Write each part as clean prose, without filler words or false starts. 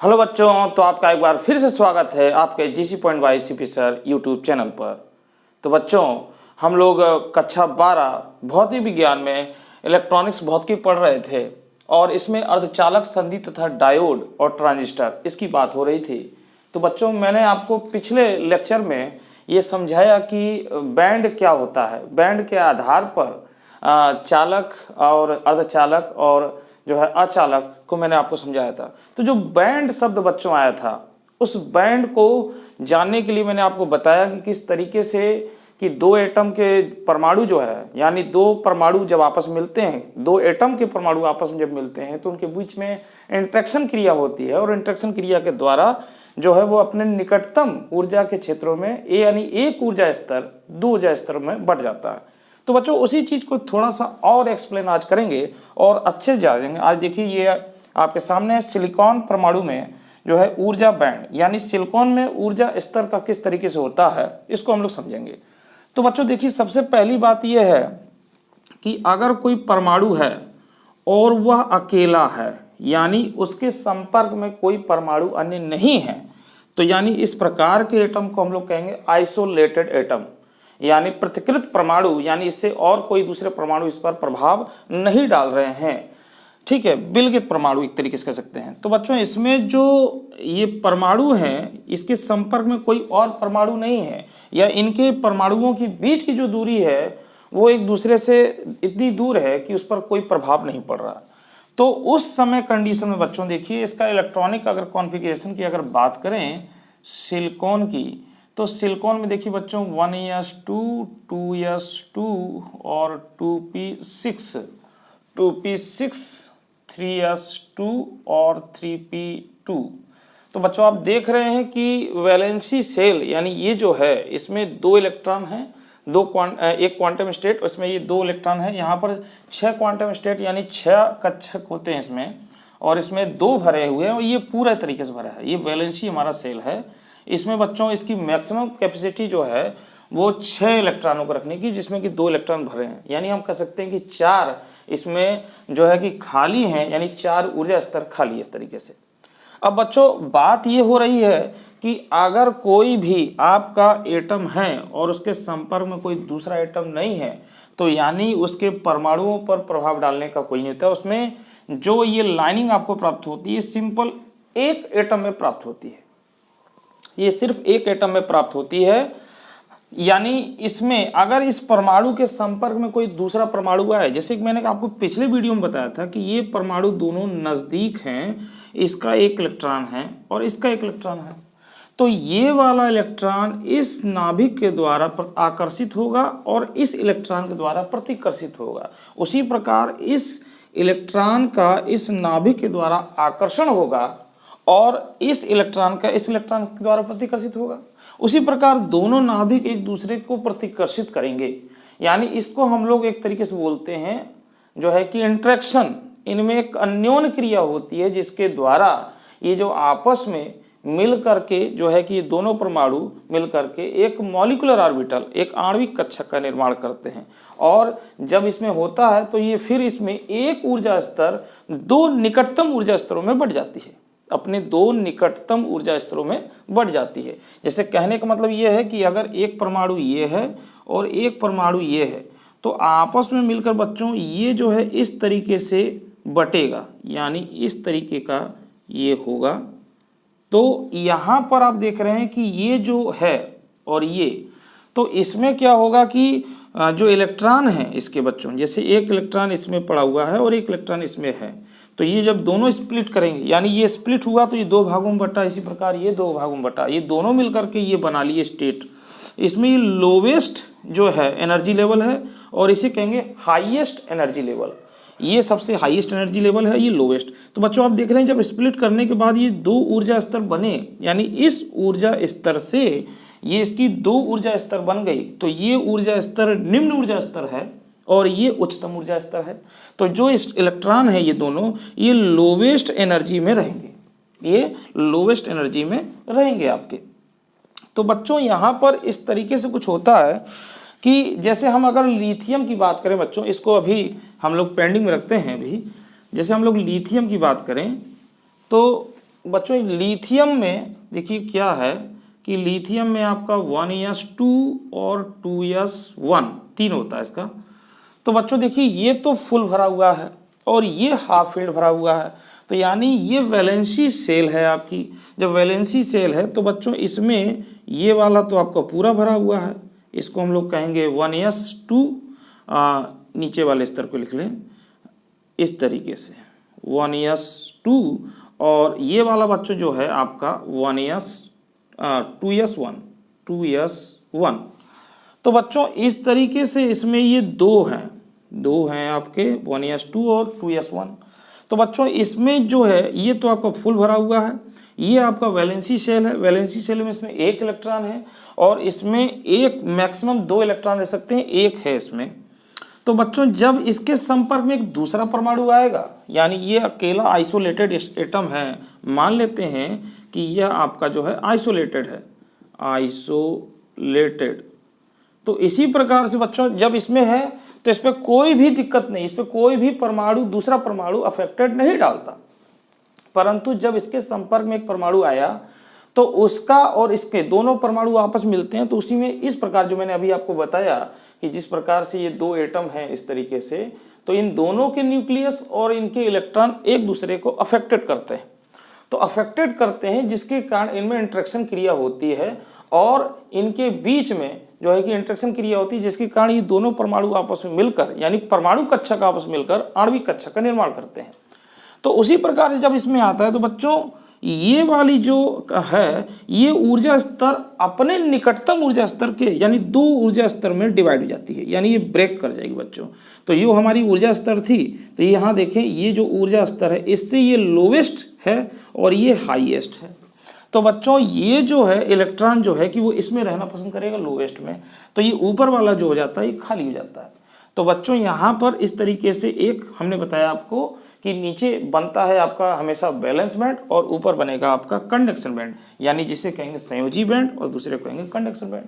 Hello बच्चों, तो आपका एक बार फिर से स्वागत है आपके GC point by CP sir YouTube channel पर। तो बच्चों, हम लोग कक्षा 12 भौतिक विज्ञान में इलेक्ट्रॉनिक्स भौतिकी पढ़ रहे थे और इसमें अर्धचालक संधि तथा डायोड और ट्रांजिस्टर इसकी बात हो रही थी। तो बच्चों, मैंने आपको पिछले लेक्चर में ये समझाया कि बैंड क्या होता है। बैंड के आधार पर चालक और अर्धचालक और जो है अचालक को मैंने आपको समझाया था। तो जो बैंड शब्द बच्चों आया था, उस बैंड को जानने के लिए मैंने आपको बताया कि किस तरीके से कि दो एटम के परमाणु जो है, यानी दो परमाणु जब आपस में मिलते हैं, दो एटम के परमाणु आपस में जब मिलते हैं तो उनके बीच में इंटरेक्शन क्रिया होती है और इंटरेक्शन क्रिया के द्वारा जो है वो अपने निकटतम ऊर्जा के क्षेत्रों में यानी एक ऊर्जा स्तर दो ऊर्जा स्तर में बढ़ जाता है। तो बच्चों, उसी चीज को थोड़ा सा और एक्सप्लेन आज करेंगे और अच्छे से जानेंगे। आज देखिए, ये आपके सामने सिलिकॉन परमाणु में जो है ऊर्जा बैंड, यानी सिलिकॉन में ऊर्जा स्तर का किस तरीके से होता है, इसको हम लोग समझेंगे। तो बच्चों देखिए, सबसे पहली बात यह है कि अगर कोई परमाणु है और वह अकेला है, यानी उसके संपर्क में कोई परमाणु अन्य नहीं है, तो यानी इस प्रकार के एटम को हम लोग कहेंगे आइसोलेटेड एटम, यानी पृथक्कृत परमाणु, यानी इससे और कोई दूसरे परमाणु इस पर प्रभाव नहीं डाल रहे हैं। ठीक है, विलगित परमाणु एक तरीके से कह सकते हैं। तो बच्चों, इसमें जो ये परमाणु हैं, इसके संपर्क में कोई और परमाणु नहीं है, या इनके परमाणुओं के बीच की जो दूरी है वो एक दूसरे से इतनी दूर है कि उस पर कोई प्रभाव नहीं पड़ रहा। तो उस समय कंडीशन में बच्चों देखिए, इसका इलेक्ट्रॉनिक अगर कॉन्फ़िगरेशन की अगर बात करें सिलिकॉन की, तो सिलिकॉन में देखिए बच्चों 1s2, 2s2 और 2p6, 3s2 और 3p2। तो बच्चों आप देख रहे हैं कि वैलेंसी सेल, यानी ये जो है इसमें दो इलेक्ट्रॉन हैं, एक क्वांटम स्टेट, उसमें ये दो इलेक्ट्रॉन है। यहाँ पर 6 क्वांटम स्टेट यानी 6 कक्षक होते हैं इसमें, और इसमें 2 भरे हुए हैं और ये पूरा तरीके से भरा है। ये वैलेंसी हमारा सेल है। इसमें बच्चों इसकी मैक्सिमम कैपेसिटी जो है वो 6 इलेक्ट्रॉनों को रखने की, जिसमें कि 2 इलेक्ट्रॉन भरे हैं, यानी हम कह सकते हैं कि 4 इसमें जो है कि खाली हैं, यानी 4 ऊर्जा स्तर खाली इस तरीके से। अब बच्चों बात ये हो रही है कि अगर कोई भी आपका एटम है और उसके संपर्क में कोई दूसरा एटम नहीं है, तो यानी उसके परमाणुओं पर प्रभाव डालने का कोई नहीं होता। उसमें जो ये लाइनिंग आपको प्राप्त होती है सिंपल एक एटम में प्राप्त होती है, ये सिर्फ एक एटम में प्राप्त होती है। यानी इसमें अगर इस परमाणु के संपर्क में कोई दूसरा परमाणु आए, जैसे कि मैंने आपको पिछले वीडियो में बताया था कि ये परमाणु दोनों नजदीक हैं, इसका एक इलेक्ट्रॉन है और इसका एक इलेक्ट्रॉन है, तो ये वाला इलेक्ट्रॉन इस नाभिक के द्वारा आकर्षित होगा और इस इलेक्ट्रॉन के द्वारा प्रतिकर्षित होगा। उसी प्रकार इस इलेक्ट्रॉन का इस नाभिक के द्वारा आकर्षण होगा और इस इलेक्ट्रॉन का इस इलेक्ट्रॉन के द्वारा प्रतिकर्षित होगा। उसी प्रकार दोनों नाभिक एक दूसरे को प्रतिकर्षित करेंगे, यानी इसको हम लोग एक तरीके से बोलते हैं जो है कि इंटरेक्शन। इनमें एक अन्योन्य क्रिया होती है जिसके द्वारा ये जो आपस में मिल करके जो है कि दोनों परमाणु मिल करके एक मॉलिक्यूलर ऑर्बिटल, एक आणविक कक्षक का निर्माण करते हैं। और जब इसमें होता है तो ये फिर इसमें एक ऊर्जा स्तर दो निकटतम ऊर्जा स्तरों में बढ़ जाती है, अपने दो निकटतम ऊर्जा स्तरों में बढ़ जाती है। जैसे कहने का मतलब ये है कि अगर एक परमाणु ये है और एक परमाणु ये है, तो आपस में मिलकर बच्चों ये जो है इस तरीके से बटेगा, यानी इस तरीके का ये होगा। तो यहाँ पर आप देख रहे हैं कि ये जो है और ये, तो इसमें क्या होगा कि जो इलेक्ट्रॉन है इसके बच्चों, जैसे एक इलेक्ट्रॉन इसमें पड़ा हुआ है और एक इलेक्ट्रॉन इसमें है, तो ये जब दोनों स्प्लिट करेंगे, यानी ये स्प्लिट हुआ तो ये 2 भागों में बटा, इसी प्रकार ये 2 भागों में बटा, ये दोनों मिलकर के ये बना लिए स्टेट। इसमें ये लोवेस्ट जो है एनर्जी लेवल है और इसे कहेंगे हाईएस्ट एनर्जी लेवल। ये सबसे हाईएस्ट एनर्जी लेवल है, ये लोवेस्ट। तो बच्चों आप देख रहे हैं जब स्प्लिट करने के बाद ये 2 ऊर्जा स्तर बने, यानी इस ऊर्जा स्तर से ये इसकी 2 ऊर्जा स्तर बन गई, तो ये ऊर्जा स्तर निम्न ऊर्जा स्तर है और ये उच्चतम ऊर्जा स्तर है। तो जो इस इलेक्ट्रॉन है ये दोनों ये लोवेस्ट एनर्जी में रहेंगे, ये लोवेस्ट एनर्जी में रहेंगे आपके। तो बच्चों यहाँ पर इस तरीके से कुछ होता है कि जैसे हम अगर लिथियम की बात करें बच्चों, इसको अभी हम लोग पेंडिंग में रखते हैं। अभी जैसे हम लोग लिथियम की बात करें तो बच्चों लिथियम में देखिए क्या है कि लिथियम में आपका 1s2 और 2s1 तीन होता है इसका। तो बच्चों देखिए ये तो फुल भरा हुआ है और ये हाफ फिल्ड भरा हुआ है, तो यानी ये वैलेंसी सेल है आपकी। जब वैलेंसी सेल है तो बच्चों इसमें ये वाला तो आपका पूरा भरा हुआ है, इसको हम लोग कहेंगे 1s2, नीचे वाले स्तर को लिख लें इस तरीके से 1s2, और ये वाला बच्चों जो है आपका 2s1। तो बच्चों इस तरीके से इसमें ये दो हैं आपके 1s2 और 2s1। तो बच्चों इसमें जो है ये तो आपका फुल भरा हुआ है, ये आपका वैलेंसी सेल है। वैलेंसी सेल में इसमें एक इलेक्ट्रॉन है और इसमें एक मैक्सिमम 2 इलेक्ट्रॉन रह सकते हैं, एक है इसमें। तो बच्चों जब इसके संपर्क में एक दूसरा परमाणु आएगा, यानी ये अकेला आइसोलेटेड एटम है, मान लेते हैं कि यह आपका जो है आइसोलेटेड है, आइसोलेटेड। तो इसी प्रकार से बच्चों जब इसमें है तो इस पर कोई भी दिक्कत नहीं, इस पर कोई भी परमाणु दूसरा परमाणु अफेक्टेड नहीं डालता। परंतु जब इसके संपर्क में एक परमाणु आया तो उसका और इसके दोनों परमाणु आपस मिलते हैं, तो उसी में इस प्रकार जो मैंने अभी आपको बताया कि जिस प्रकार से ये दो एटम हैं इस तरीके से, तो इन दोनों के न्यूक्लियस और इनके इलेक्ट्रॉन एक दूसरे को अफेक्टेड करते हैं। तो अफेक्टेड करते हैं जिसके कारण इनमें इंटरेक्शन क्रिया होती है और इनके बीच में जो है कि इंटरेक्शन क्रिया होती है जिसके कारण ये दोनों परमाणु आपस में मिलकर यानी परमाणु कक्षा का आपस में मिलकर आणविक कक्षा का निर्माण करते हैं। तो उसी प्रकार से जब इसमें आता है तो बच्चों ये वाली जो है ये ऊर्जा स्तर अपने निकटतम ऊर्जा स्तर के यानी 2 ऊर्जा स्तर में डिवाइड हो जाती है, यानी ये ब्रेक कर जाएगी बच्चों। तो ये हमारी ऊर्जा स्तर थी, तो यहाँ देखें ये जो ऊर्जा स्तर है इससे ये लोवेस्ट है और ये हाईएस्ट है। तो बच्चों ये जो है इलेक्ट्रॉन जो है कि वो इसमें रहना पसंद करेगा लोवेस्ट में, तो ये ऊपर वाला जो हो जाता है ये खाली हो जाता है। तो बच्चों यहाँ पर इस तरीके से एक हमने बताया आपको कि नीचे बनता है आपका हमेशा बैलेंस बैंड और ऊपर बनेगा आपका कंडक्शन बैंड, यानी जिसे कहेंगे संयोजी बैंड और दूसरे को कहेंगे कंडक्शन बैंड।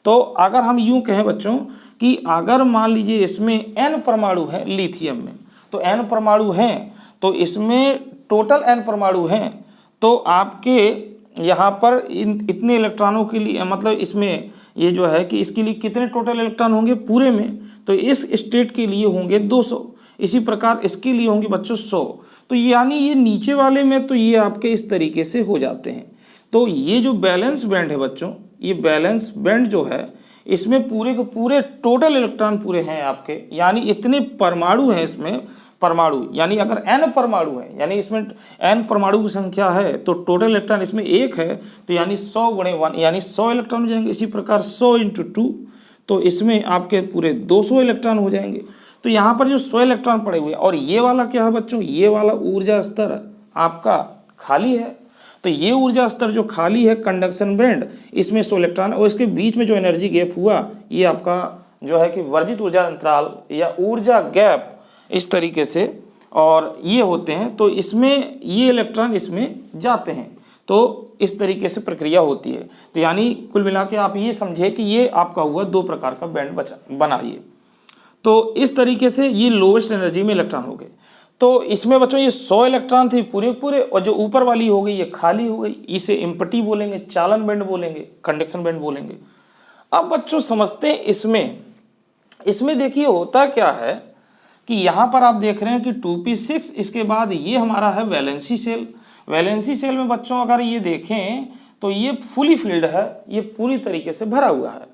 तो अगर हम यूं कहें बच्चों कि अगर मान लीजिए इसमें n परमाणु है लिथियम में, तो n परमाणु हैं, तो इसमें टोटल n परमाणु हैं, तो आपके यहाँ पर इतने इलेक्ट्रॉनों के लिए मतलब इसमें ये जो है कि इसके लिए कितने टोटल इलेक्ट्रॉन होंगे पूरे में, तो इस स्टेट के लिए होंगे 200, इसी प्रकार इसके लिए होंगे बच्चों 100। तो यानी ये नीचे वाले में तो ये आपके इस तरीके से हो जाते हैं। तो ये जो बैलेंस बैंड है बच्चों, ये बैलेंस बैंड जो है इसमें पूरे के पूरे टोटल इलेक्ट्रॉन पूरे हैं आपके, यानी इतने परमाणु हैं इसमें। परमाणु यानी अगर n परमाणु है यानी इसमें n परमाणु की संख्या है तो टोटल इलेक्ट्रॉन इसमें 1 है, तो यानी 100 × 1 यानी 100 इलेक्ट्रॉन हो जाएंगे। इसी प्रकार 100 × 2 तो इसमें आपके पूरे 200 इलेक्ट्रॉन हो जाएंगे। तो यहाँ पर जो 100 इलेक्ट्रॉन पड़े हुए हैं, और ये वाला क्या है बच्चों, ये वाला ऊर्जा स्तर आपका खाली है। तो ये ऊर्जा स्तर जो खाली है कंडक्शन बैंड, इसमें 100 इलेक्ट्रॉन और इसके बीच में जो एनर्जी गैप हुआ ये आपका जो है कि वर्जित ऊर्जा अंतराल या ऊर्जा गैप इस तरीके से, और ये होते हैं। तो इसमें ये इलेक्ट्रॉन इसमें जाते हैं, तो इस तरीके से प्रक्रिया होती है। तो यानी कुल मिला के आप ये समझे कि ये आपका हुआ 2 प्रकार का बैंड बना ये। तो इस तरीके से ये लोवेस्ट एनर्जी में इलेक्ट्रॉन हो गए। तो इसमें बच्चों ये 100 इलेक्ट्रॉन थे पूरे पूरे, और जो ऊपर वाली हो गई ये खाली हो गई, इसे इम्पटी बोलेंगे, चालन बैंड बोलेंगे, कंडक्शन बैंड बोलेंगे। अब बच्चों समझते हैं इसमें देखिए होता क्या है कि यहाँ पर आप देख रहे हैं कि 2p6, इसके बाद ये हमारा है वैलेंसी सेल। वैलेंसी सेल में बच्चों अगर ये देखें तो ये फुली फिल्ड है, ये पूरी तरीके से भरा हुआ है।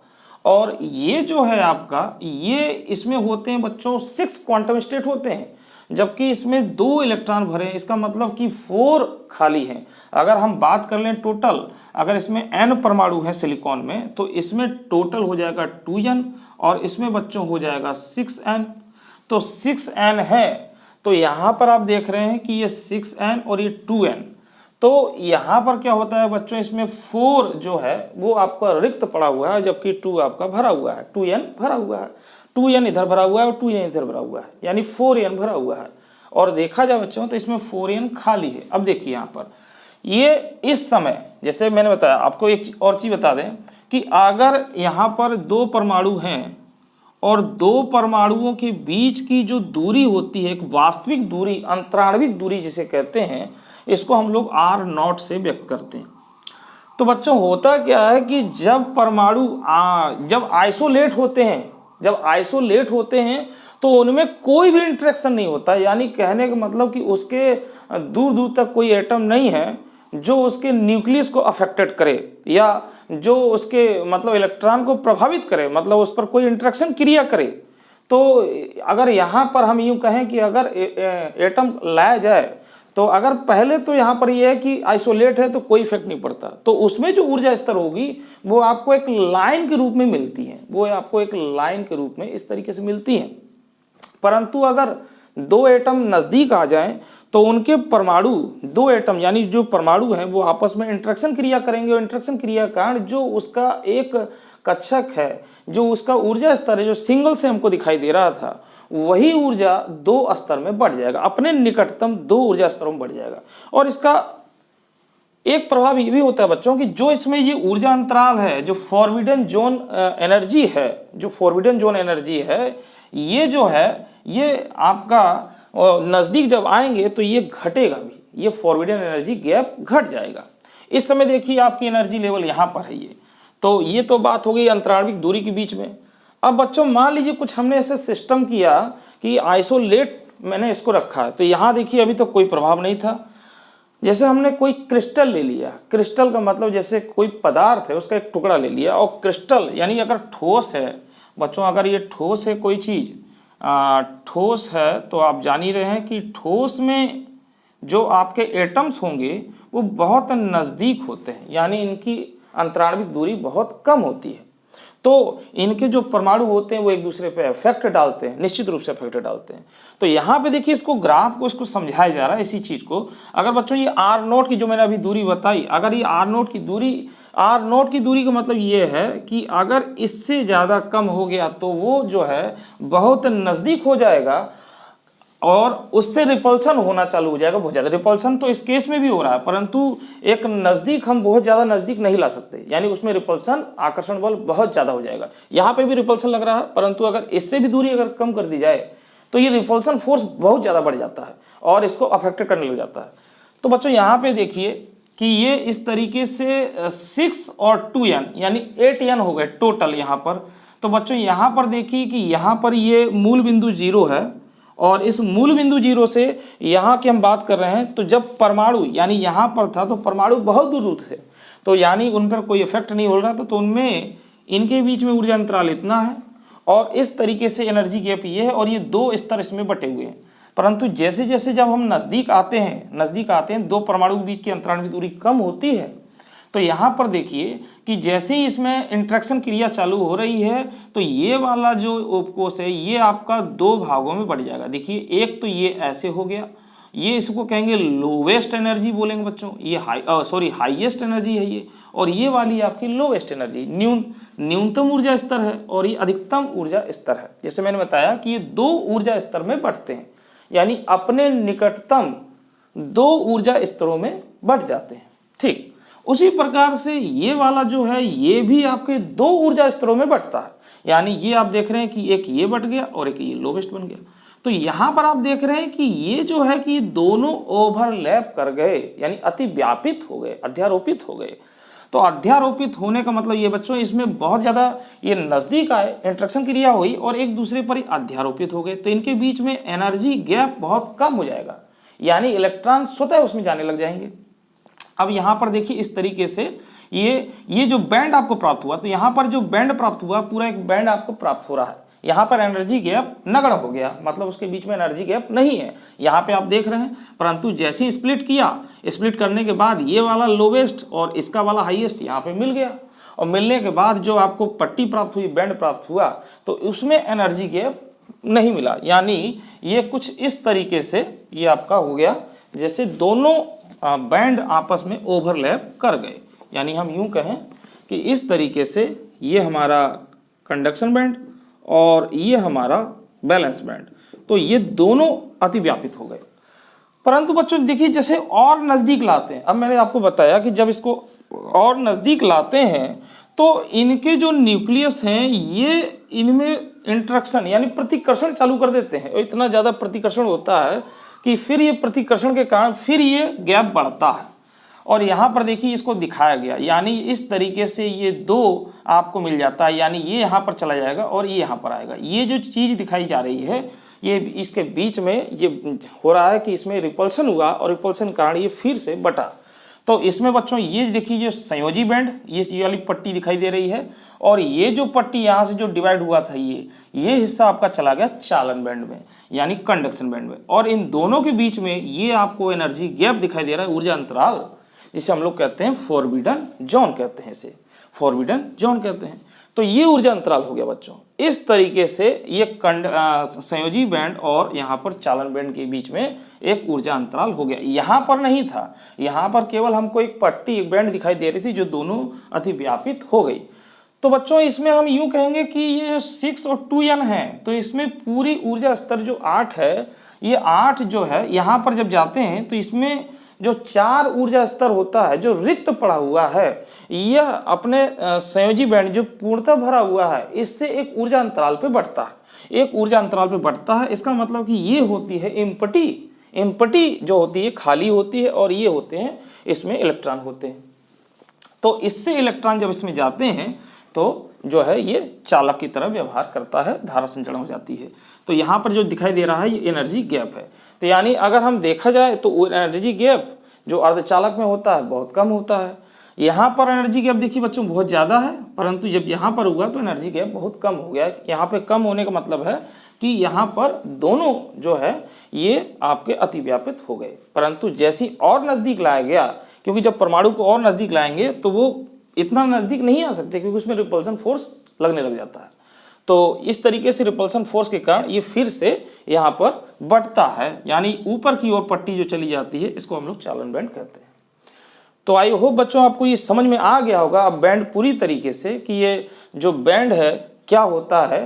और ये जो है आपका ये इसमें होते हैं बच्चों 6 क्वांटम स्टेट होते हैं, जबकि इसमें 2 इलेक्ट्रॉन भरे हैं, इसका मतलब कि 4 खाली हैं। अगर हम बात कर लें टोटल, अगर इसमें n परमाणु है सिलिकॉन में तो इसमें टोटल हो जाएगा 2n और इसमें बच्चों हो जाएगा 6n। तो 6n है, तो यहाँ पर आप देख रहे हैं कि ये 6n और ये 2n। तो यहाँ पर क्या होता है बच्चों, इसमें 4 जो है वो आपका रिक्त पड़ा हुआ है, जबकि 2 आपका भरा हुआ है, 2n भरा हुआ है, 2n इधर भरा हुआ है और 2n इधर भरा हुआ है, यानी 4n भरा हुआ है। और देखा जाए बच्चों तो इसमें 4n खाली है। अब देखिए यहाँ पर ये इस समय जैसे मैंने बताया आपको, एक और चीज़ बता दें कि अगर यहाँ पर 2 परमाणु हैं और 2 परमाणुओं के बीच की जो दूरी होती है, एक वास्तविक दूरी, अंतराणविक दूरी जिसे कहते हैं, इसको हम लोग R0 से व्यक्त करते हैं। तो बच्चों होता क्या है कि जब परमाणु जब आइसोलेट होते हैं तो उनमें कोई भी इंटरेक्शन नहीं होता, यानी कहने का मतलब कि उसके दूर दूर तक कोई एटम नहीं है जो उसके न्यूक्लियस को अफेक्टेड करे या जो उसके मतलब इलेक्ट्रॉन को प्रभावित करे, मतलब उस पर कोई इंटरेक्शन क्रिया करे। तो अगर यहाँ पर हम यूँ कहें कि अगर एटम लाया जाए तो अगर पहले तो यहाँ पर यह है कि आइसोलेट है तो कोई इफेक्ट नहीं पड़ता, तो उसमें जो ऊर्जा स्तर होगी वो आपको एक लाइन के रूप में मिलती है, वो आपको एक लाइन के रूप में इस तरीके से मिलती है। परंतु अगर दो एटम नज़दीक आ जाएं तो उनके परमाणु, दो एटम यानी जो परमाणु हैं वो आपस में इंटरेक्शन क्रिया करेंगे और इंटरेक्शन क्रिया कारण जो उसका एक कक्षक है, जो उसका ऊर्जा स्तर है, जो सिंगल से हमको दिखाई दे रहा था, वही ऊर्जा दो स्तर में बढ़ जाएगा, अपने निकटतम दो ऊर्जा स्तरों में बढ़ जाएगा। और इसका एक प्रभाव ये भी होता है बच्चों कि जो इसमें ये ऊर्जा अंतराल है, जो फॉरबिडन जोन एनर्जी है, जो फॉरबिडन जोन एनर्जी है, ये जो है ये आपका नज़दीक जब आएंगे तो ये घटेगा भी, ये फॉरबिडन एनर्जी गैप घट जाएगा। इस समय देखिए आपकी एनर्जी लेवल यहाँ पर है ये तो बात हो गई अंतराणविक दूरी के बीच में। अब बच्चों मान लीजिए कुछ हमने ऐसे सिस्टम किया कि आइसोलेट मैंने इसको रखा है, तो यहाँ देखिए अभी तो कोई प्रभाव नहीं था। जैसे हमने कोई क्रिस्टल ले लिया, क्रिस्टल का मतलब जैसे कोई पदार्थ है उसका एक टुकड़ा ले लिया, और क्रिस्टल यानी अगर ठोस है बच्चों, अगर ये ठोस है कोई चीज़ ठोस है तो आप जान ही रहे हैं कि ठोस में जो आपके एटम्स होंगे वो बहुत नज़दीक होते हैं, यानी इनकी अंतराणविक दूरी बहुत कम होती है, तो इनके जो परमाणु होते हैं वो एक दूसरे पे इफेक्ट डालते हैं, निश्चित रूप से इफेक्ट डालते हैं। तो यहाँ पे देखिए इसको ग्राफ को इसको समझाया जा रहा है इसी चीज़ को। अगर बच्चों ये R0 की जो मैंने अभी दूरी बताई, अगर ये R0 की दूरी का मतलब ये है कि अगर इससे ज़्यादा कम हो गया तो वो जो है बहुत नज़दीक हो जाएगा और उससे रिपल्सन होना चालू हो जाएगा बहुत ज़्यादा। रिपल्सन तो इस केस में भी हो रहा है, परंतु एक नज़दीक हम बहुत ज़्यादा नज़दीक नहीं ला सकते, यानी उसमें रिपल्सन आकर्षण बल बहुत ज़्यादा हो जाएगा। यहाँ पे भी रिपल्सन लग रहा है, परंतु अगर इससे भी दूरी अगर कम कर दी जाए तो ये रिपल्सन फोर्स बहुत ज़्यादा बढ़ जाता है और इसको अफेक्ट करने लग जाता है। तो बच्चों यहाँ पे देखिए कि ये इस तरीके से 6 और 2n यानी 8n हो गए टोटल यहाँ पर। तो बच्चों यहाँ पर देखिए कि यहाँ पर ये मूल बिंदु 0 है और इस मूल बिंदु 0 से यहाँ की हम बात कर रहे हैं, तो जब परमाणु यानी यहाँ पर था तो परमाणु बहुत दूर दूर थे, तो यानी उन पर कोई इफेक्ट नहीं हो रहा था, तो उनमें इनके बीच में ऊर्जा अंतराल इतना है और इस तरीके से एनर्जी गैप ये है और ये दो स्तर इसमें बटे हुए हैं। परंतु जैसे जैसे जब हम नज़दीक आते हैं दो परमाणु के बीच की अंतराणविक दूरी कम होती है, तो यहाँ पर देखिए कि जैसे ही इसमें इंटरेक्शन क्रिया चालू हो रही है तो ये वाला जो उपकोष है ये आपका दो भागों में बढ़ जाएगा। देखिए एक तो ये ऐसे हो गया, ये इसको कहेंगे लोवेस्ट एनर्जी बोलेंगे बच्चों, ये हाईएस्ट एनर्जी है ये, और ये वाली आपकी लोवेस्ट एनर्जी न्यूनतम ऊर्जा स्तर है और ये अधिकतम ऊर्जा स्तर है। जैसे मैंने बताया कि ये दो ऊर्जा स्तर में बढ़ते हैं, यानी अपने निकटतम दो ऊर्जा स्तरों में बढ़ जाते हैं। ठीक उसी प्रकार से ये वाला जो है ये भी आपके दो ऊर्जा स्तरों में बढ़ता है, यानी ये आप देख रहे हैं कि एक ये बढ़ गया और एक ये लोवेस्ट बन गया। तो यहाँ पर आप देख रहे हैं कि ये जो है कि दोनों ओवरलैप कर गए, यानी अतिव्यापित हो गए, अध्यारोपित हो गए। तो अध्यारोपित होने का मतलब ये बच्चों इसमें बहुत ज़्यादा ये नज़दीक आए, इंटरेक्शन क्रिया हुई और एक दूसरे पर ही अध्यारोपित हो गए, तो इनके बीच में एनर्जी गैप बहुत कम हो जाएगा, यानी इलेक्ट्रॉन स्वतः उसमें जाने लग जाएंगे। अब यहाँ पर देखिए इस तरीके से ये जो बैंड आपको प्राप्त हुआ, तो यहाँ पर जो बैंड प्राप्त हुआ पूरा एक बैंड आपको प्राप्त हो रहा है। यहाँ पर एनर्जी गैप नगण्य हो गया, मतलब उसके बीच में एनर्जी गैप नहीं है, यहाँ पे आप देख रहे हैं। परंतु जैसे ही स्प्लिट किया, स्प्लिट करने के बाद ये वाला लोवेस्ट और इसका वाला हाईएस्ट यहाँ पे मिल गया, और मिलने के बाद जो आपको पट्टी प्राप्त हुई, बैंड प्राप्त हुआ, तो उसमें एनर्जी गैप नहीं मिला, यानी ये कुछ इस तरीके से ये आपका हो गया जैसे दोनों बैंड आपस में ओवरलैप कर गए। यानी हम यूं कहें कि इस तरीके से ये हमारा कंडक्शन बैंड और ये हमारा बैलेंस बैंड, तो ये दोनों अतिव्यापित हो गए। परंतु बच्चों देखिए जैसे और नज़दीक लाते हैं, अब मैंने आपको बताया कि जब इसको और नज़दीक लाते हैं तो इनके जो न्यूक्लियस हैं ये इनमें इंटरेक्शन यानी प्रतिकर्षण चालू कर देते हैं, और इतना ज़्यादा प्रतिकर्षण होता है कि फिर ये प्रतिकर्षण के कारण फिर ये गैप बढ़ता है। और यहाँ पर देखिए इसको दिखाया गया, यानी इस तरीके से ये दो आपको मिल जाता है, यानी ये यहाँ पर चला जाएगा और ये यहाँ पर आएगा। ये जो चीज़ दिखाई जा रही है ये इसके बीच में ये हो रहा है कि इसमें रिपल्सन हुआ और रिपल्सन के कारण ये फिर से बटा। तो इसमें बच्चों ये देखिए जो संयोजी बैंड ये वाली पट्टी दिखाई दे रही है, और ये जो पट्टी यहाँ से जो डिवाइड हुआ था ये हिस्सा आपका चला गया चालन बैंड में यानी कंडक्शन बैंड में, और इन दोनों के बीच में ये आपको एनर्जी गैप दिखाई दे रहा है, ऊर्जा अंतराल, जिसे हम लोग कहते हैं फॉरबिडन जोन कहते हैं, इसे फॉरबिडन जोन कहते हैं। तो ये ऊर्जा अंतराल हो गया बच्चों। इस तरीके से ये संयोजी बैंड और यहाँ पर चालन बैंड के बीच में एक ऊर्जा अंतराल हो गया। यहाँ पर नहीं था, यहाँ पर केवल हमको एक पट्टी एक बैंड दिखाई दे रही थी जो दोनों अतिव्यापित हो गई। तो बच्चों इसमें हम यूं कहेंगे कि ये 6 और 2n है, तो इसमें पूरी ऊर्जा स्तर जो 8 है, ये 8 जो है यहाँ पर जब जाते हैं तो इसमें जो 4 ऊर्जा स्तर होता है जो रिक्त पड़ा हुआ है, यह अपने संयोजी बैंड जो पूर्णतः भरा हुआ है इससे एक ऊर्जा अंतराल पे बढ़ता है, एक ऊर्जा अंतराल पे बढ़ता है। इसका मतलब कि ये होती है एम्प्टी, एम्प्टी जो होती है खाली होती है, और ये होते हैं इसमें इलेक्ट्रॉन होते हैं। तो इससे इलेक्ट्रॉन जब इसमें जाते हैं तो जो है ये चालक की तरह व्यवहार करता है, धारा संचरण हो जाती है। तो यहाँ पर जो दिखाई दे रहा है ये एनर्जी गैप है। तो यानी अगर हम देखा जाए तो एनर्जी गैप जो अर्धचालक में होता है बहुत कम होता है। यहाँ पर एनर्जी गैप देखिए बच्चों बहुत ज़्यादा है, परंतु जब यहाँ पर हुआ तो एनर्जी गैप बहुत कम हो गया। यहाँ पे कम होने का मतलब है कि यहाँ पर दोनों जो है ये आपके अतिव्यापित हो गए, परंतु जैसी और नज़दीक लाया गया, क्योंकि जब परमाणु को और नज़दीक लाएंगे तो वो इतना नज़दीक नहीं आ सकते क्योंकि उसमें रिपल्सन फोर्स लगने लग जाता है। तो इस तरीके से रिपल्सन फोर्स के कारण ये फिर से यहाँ पर बढ़ता है, यानी ऊपर की ओर पट्टी जो चली जाती है इसको हम लोग चालन बैंड कहते हैं। तो आई होप बच्चों आपको ये समझ में आ गया होगा अब बैंड पूरी तरीके से कि ये जो बैंड है क्या होता है।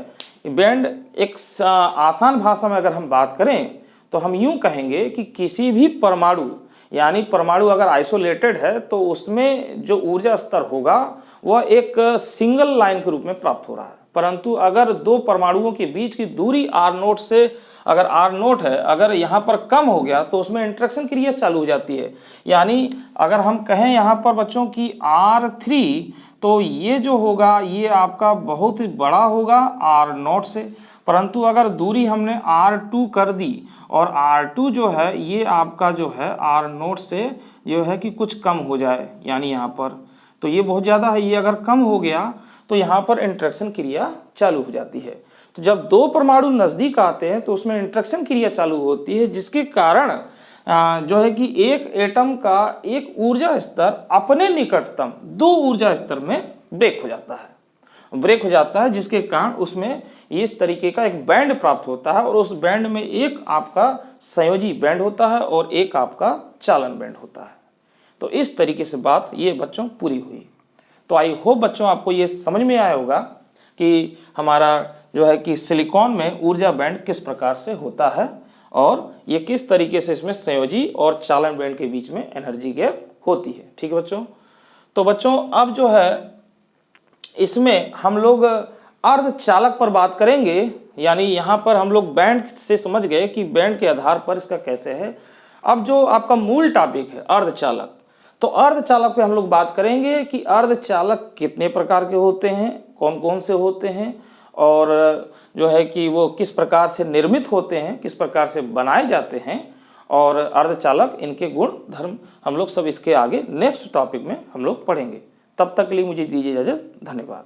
बैंड एक आसान भाषा में अगर हम बात करें तो हम यूँ कहेंगे कि किसी भी परमाणु, यानी परमाणु अगर आइसोलेटेड है तो उसमें जो ऊर्जा स्तर होगा वह एक सिंगल लाइन के रूप में प्राप्त हो रहा है, परंतु अगर दो परमाणुओं के बीच की दूरी r0 से अगर r0 है, अगर यहाँ पर कम हो गया तो उसमें इंटरेक्शन क्रिया चालू हो जाती है। यानी अगर हम कहें यहाँ पर बच्चों की r3, तो ये जो होगा ये आपका बहुत बड़ा होगा r0 से, परंतु अगर दूरी हमने r2 कर दी और r2 जो है ये आपका जो है r0 से जो है कि कुछ कम हो जाए, यानी यहाँ पर तो ये बहुत ज़्यादा है, ये अगर कम हो गया तो यहाँ पर इंटरेक्शन क्रिया चालू हो जाती है। तो जब दो परमाणु नज़दीक आते हैं तो उसमें इंटरेक्शन क्रिया चालू होती है, जिसके कारण जो है कि एक एटम का एक ऊर्जा स्तर अपने निकटतम दो ऊर्जा स्तर में ब्रेक हो जाता है, जिसके कारण उसमें इस तरीके का एक बैंड प्राप्त होता है, और उस बैंड में एक आपका संयोजी बैंड होता है और एक आपका चालन बैंड होता है। तो इस तरीके से बात ये बच्चों पूरी हुई। तो आई होप बच्चों आपको ये समझ में आया होगा कि हमारा जो है कि सिलिकॉन में ऊर्जा बैंड किस प्रकार से होता है और ये किस तरीके से इसमें संयोजी और चालन बैंड के बीच में एनर्जी गैप होती है। ठीक है बच्चों। तो बच्चों अब जो है इसमें हम लोग अर्धचालक पर बात करेंगे, यानी यहाँ पर हम लोग बैंड से समझ गए कि बैंड के आधार पर इसका कैसे है। अब जो आपका मूल टॉपिक है अर्धचालक, तो अर्धचालक पे हम लोग बात करेंगे कि अर्धचालक कितने प्रकार के होते हैं, कौन कौन से होते हैं, और जो है कि वो किस प्रकार से निर्मित होते हैं, किस प्रकार से बनाए जाते हैं, और अर्धचालक इनके गुण धर्म हम लोग सब इसके आगे नेक्स्ट टॉपिक में हम लोग पढ़ेंगे। तब तक के लिए मुझे दीजिए इजाज़त। धन्यवाद।